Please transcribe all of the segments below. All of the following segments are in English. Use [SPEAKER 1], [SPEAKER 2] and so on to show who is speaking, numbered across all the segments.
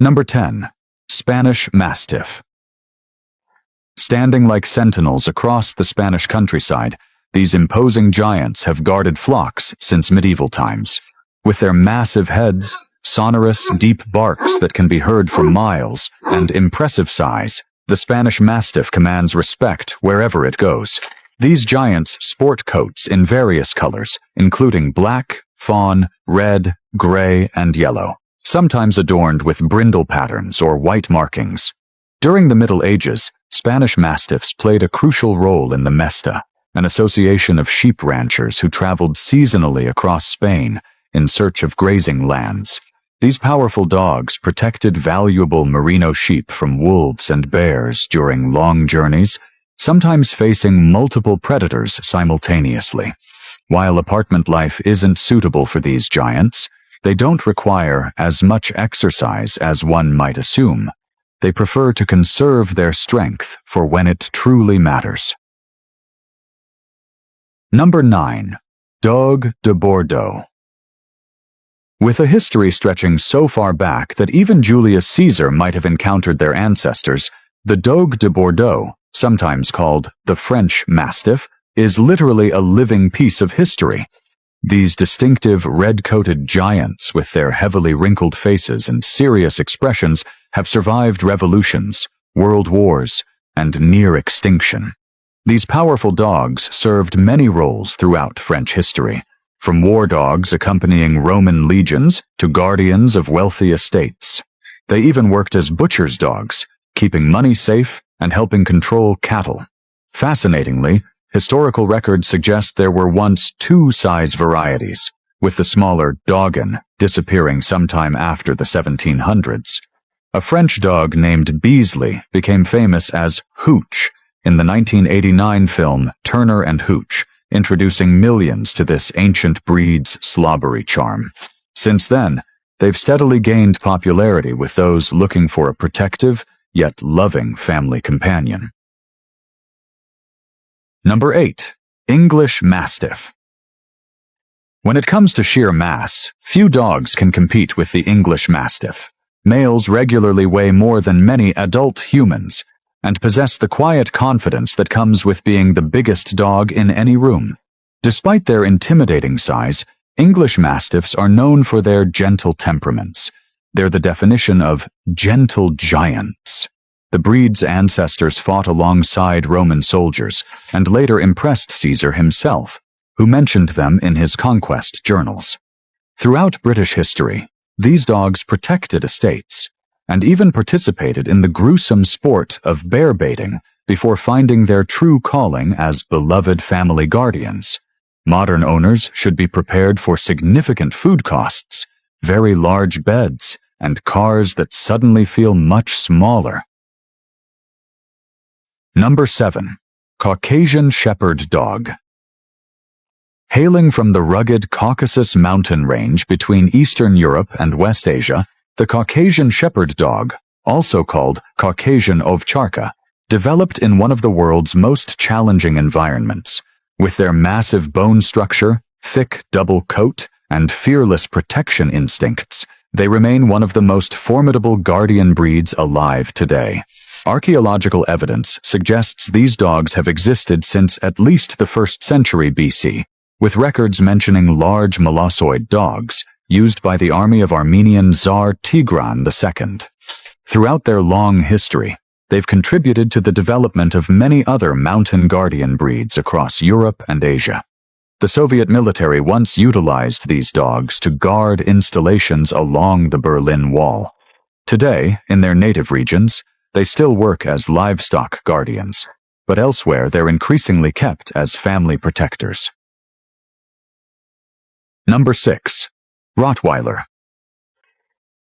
[SPEAKER 1] Number 10. Spanish Mastiff. Standing like sentinels across the Spanish countryside, these imposing giants have guarded flocks since medieval times. With their massive heads, sonorous, deep barks that can be heard for miles, and impressive size, the Spanish Mastiff commands respect wherever it goes. These giants sport coats in various colors, including black, fawn, red, gray, and yellow, sometimes adorned with brindle patterns or white markings. During the Middle Ages, Spanish Mastiffs played a crucial role in the Mesta, an association of sheep ranchers who traveled seasonally across Spain in search of grazing lands. These powerful dogs protected valuable merino sheep from wolves and bears during long journeys, sometimes facing multiple predators simultaneously. While apartment life isn't suitable for these giants, they don't require as much exercise as one might assume. They prefer to conserve their strength for when it truly matters. Number 9. Dogue de Bordeaux. With a history stretching so far back that even Julius Caesar might have encountered their ancestors, the Dogue de Bordeaux, sometimes called the French Mastiff, is literally a living piece of history. These distinctive red-coated giants with their heavily wrinkled faces and serious expressions have survived revolutions, world wars, and near extinction. These powerful dogs served many roles throughout French history, from war dogs accompanying Roman legions to guardians of wealthy estates. They even worked as butchers' dogs, keeping money safe and helping control cattle. Fascinatingly, historical records suggest there were once two size varieties, with the smaller Dogon disappearing sometime after the 1700s. A French dog named Beasley became famous as Hooch in the 1989 film Turner and Hooch, introducing millions to this ancient breed's slobbery charm. Since then, they've steadily gained popularity with those looking for a protective yet loving family companion. Number 8. English Mastiff. When it comes to sheer mass, few dogs can compete with the English Mastiff. Males regularly weigh more than many adult humans and possess the quiet confidence that comes with being the biggest dog in any room. Despite their intimidating size, English Mastiffs are known for their gentle temperaments. They're the definition of gentle giants. The breed's ancestors fought alongside Roman soldiers and later impressed Caesar himself, who mentioned them in his conquest journals. Throughout British history, these dogs protected estates and even participated in the gruesome sport of bear baiting before finding their true calling as beloved family guardians. Modern owners should be prepared for significant food costs, very large beds, and cars that suddenly feel much smaller. Number 7. Caucasian Shepherd Dog. Hailing from the rugged Caucasus mountain range between Eastern Europe and West Asia, the Caucasian Shepherd Dog, also called Caucasian Ovcharka, developed in one of the world's most challenging environments. With their massive bone structure, thick double coat, and fearless protection instincts, they remain one of the most formidable guardian breeds alive today. Archaeological evidence suggests these dogs have existed since at least the 1st century BC, with records mentioning large molossoid dogs used by the army of Armenian Tsar Tigran II. Throughout their long history, they've contributed to the development of many other mountain guardian breeds across Europe and Asia. The Soviet military once utilized these dogs to guard installations along the Berlin Wall. Today, in their native regions, they still work as livestock guardians, but elsewhere they're increasingly kept as family protectors. Number 6. Rottweiler.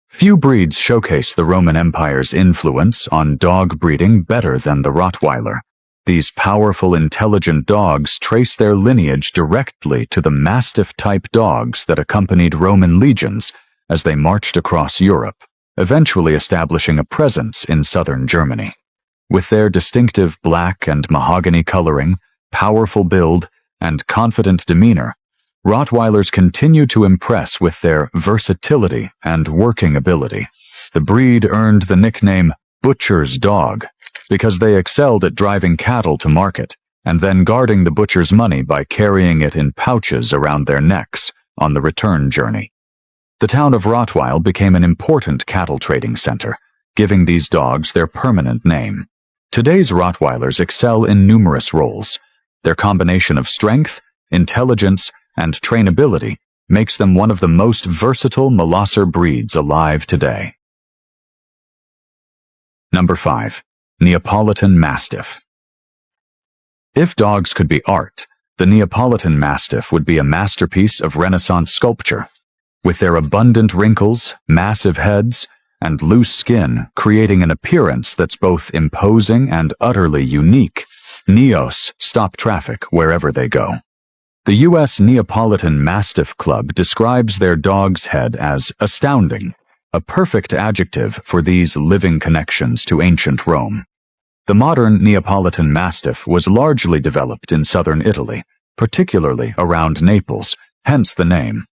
[SPEAKER 1] Few breeds showcase the Roman Empire's influence on dog breeding better than the Rottweiler. These powerful, intelligent dogs trace their lineage directly to the Mastiff-type dogs that accompanied Roman legions as they marched across Europe, eventually establishing a presence in southern Germany. With their distinctive black and mahogany coloring, powerful build, and confident demeanor, Rottweilers continue to impress with their versatility and working ability. The breed earned the nickname butcher's dog because they excelled at driving cattle to market and then guarding the butcher's money by carrying it in pouches around their necks on the return journey. The town of Rottweil became an important cattle trading center, giving these dogs their permanent name. Today's Rottweilers excel in numerous roles. Their combination of strength, intelligence, and trainability makes them one of the most versatile Molosser breeds alive today. Number 5. Neapolitan Mastiff. If dogs could be art, the Neapolitan Mastiff would be a masterpiece of Renaissance sculpture. With their abundant wrinkles, massive heads, and loose skin creating an appearance that's both imposing and utterly unique, Neos stop traffic wherever they go. The U.S. Neapolitan Mastiff Club describes their dog's head as astounding, a perfect adjective for these living connections to ancient Rome. The modern Neapolitan Mastiff was largely developed in southern Italy, particularly around Naples, hence the name.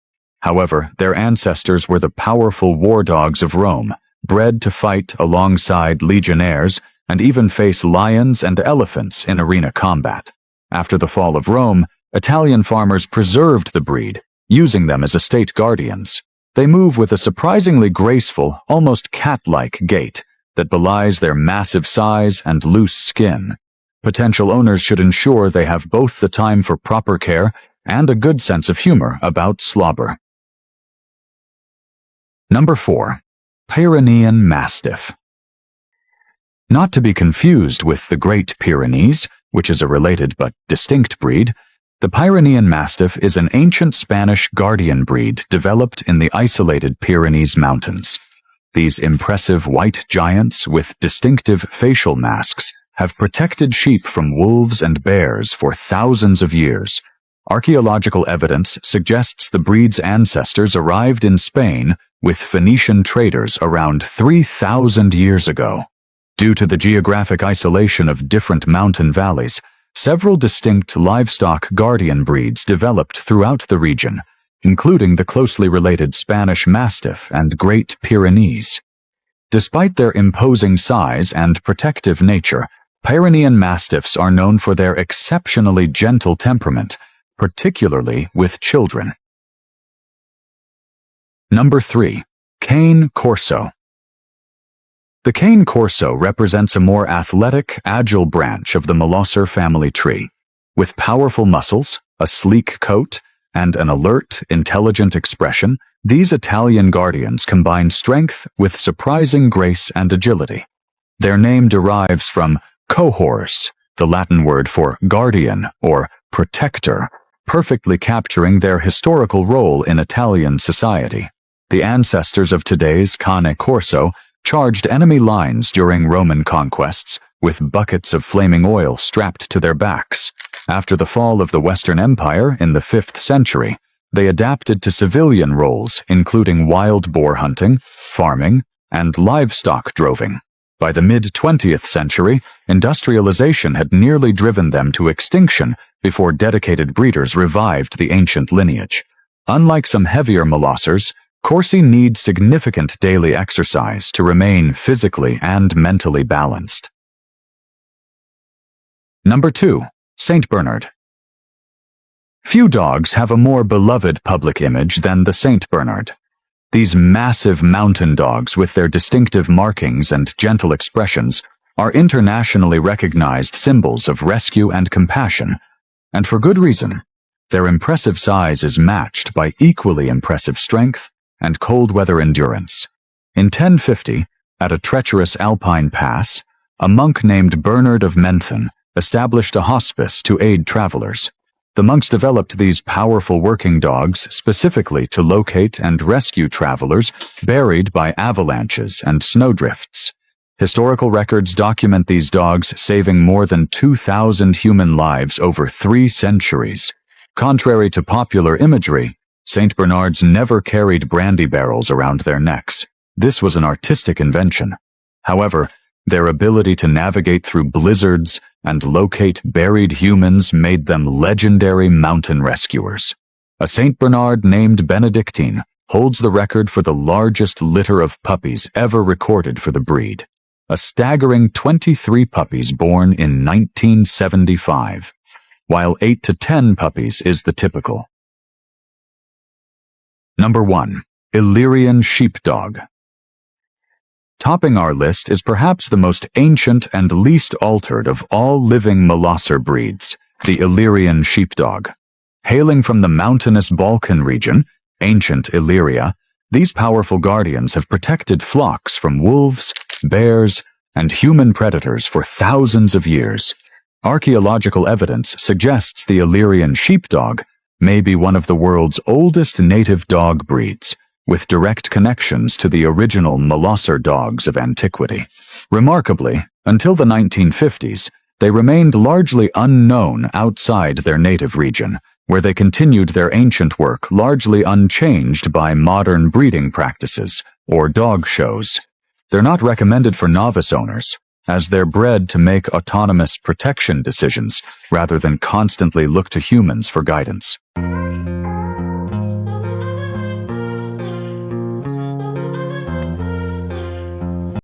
[SPEAKER 1] However, their ancestors were the powerful war dogs of Rome, bred to fight alongside legionnaires and even face lions and elephants in arena combat. After the fall of Rome, Italian farmers preserved the breed, using them as estate guardians. They move with a surprisingly graceful, almost cat-like gait that belies their massive size and loose skin. Potential owners should ensure they have both the time for proper care and a good sense of humor about slobber. Number 4. Pyrenean Mastiff. Not to be confused with the Great Pyrenees, which is a related but distinct breed, the Pyrenean Mastiff is an ancient Spanish guardian breed developed in the isolated Pyrenees Mountains. These impressive white giants with distinctive facial masks have protected sheep from wolves and bears for thousands of years. Archaeological evidence suggests the breed's ancestors arrived in Spain with Phoenician traders around 3,000 years ago. Due to the geographic isolation of different mountain valleys, several distinct livestock guardian breeds developed throughout the region, including the closely related Spanish Mastiff and Great Pyrenees. Despite their imposing size and protective nature, Pyrenean Mastiffs are known for their exceptionally gentle temperament, particularly with children. Number 3. Cane Corso. The Cane Corso represents a more athletic, agile branch of the Molosser family tree. With powerful muscles, a sleek coat, and an alert, intelligent expression, these Italian guardians combine strength with surprising grace and agility. Their name derives from cohors, the Latin word for guardian or protector, perfectly capturing their historical role in Italian society. The ancestors of today's Cane Corso charged enemy lines during Roman conquests with buckets of flaming oil strapped to their backs. After the fall of the Western Empire in the 5th century, they adapted to civilian roles including wild boar hunting, farming, and livestock droving. By the mid-20th century, industrialization had nearly driven them to extinction before dedicated breeders revived the ancient lineage. Unlike some heavier Molossers, Corsi need significant daily exercise to remain physically and mentally balanced. Number 2. Saint Bernard. Few dogs have a more beloved public image than the Saint Bernard. These massive mountain dogs with their distinctive markings and gentle expressions are internationally recognized symbols of rescue and compassion, and for good reason. Their impressive size is matched by equally impressive strength and cold weather endurance. In 1050, at a treacherous alpine pass, a monk named Bernard of Menthon established a hospice to aid travelers. The monks developed these powerful working dogs specifically to locate and rescue travelers buried by avalanches and snowdrifts. Historical records document these dogs saving more than 2,000 human lives over 3 centuries. Contrary to popular imagery, Saint Bernards never carried brandy barrels around their necks. This was an artistic invention. However, their ability to navigate through blizzards and locate buried humans made them legendary mountain rescuers. A Saint Bernard named Benedictine holds the record for the largest litter of puppies ever recorded for the breed. A staggering 23 puppies born in 1975, while 8 to 10 puppies is the typical. Number 1. Illyrian Sheepdog. Topping our list is perhaps the most ancient and least altered of all living Molosser breeds, the Illyrian Sheepdog. Hailing from the mountainous Balkan region, ancient Illyria, these powerful guardians have protected flocks from wolves, bears, and human predators for thousands of years. Archaeological evidence suggests the Illyrian Sheepdog may be one of the world's oldest native dog breeds, with direct connections to the original Molosser dogs of antiquity. Remarkably, until the 1950s, they remained largely unknown outside their native region, where they continued their ancient work largely unchanged by modern breeding practices or dog shows. They're not recommended for novice owners, as they're bred to make autonomous protection decisions rather than constantly look to humans for guidance.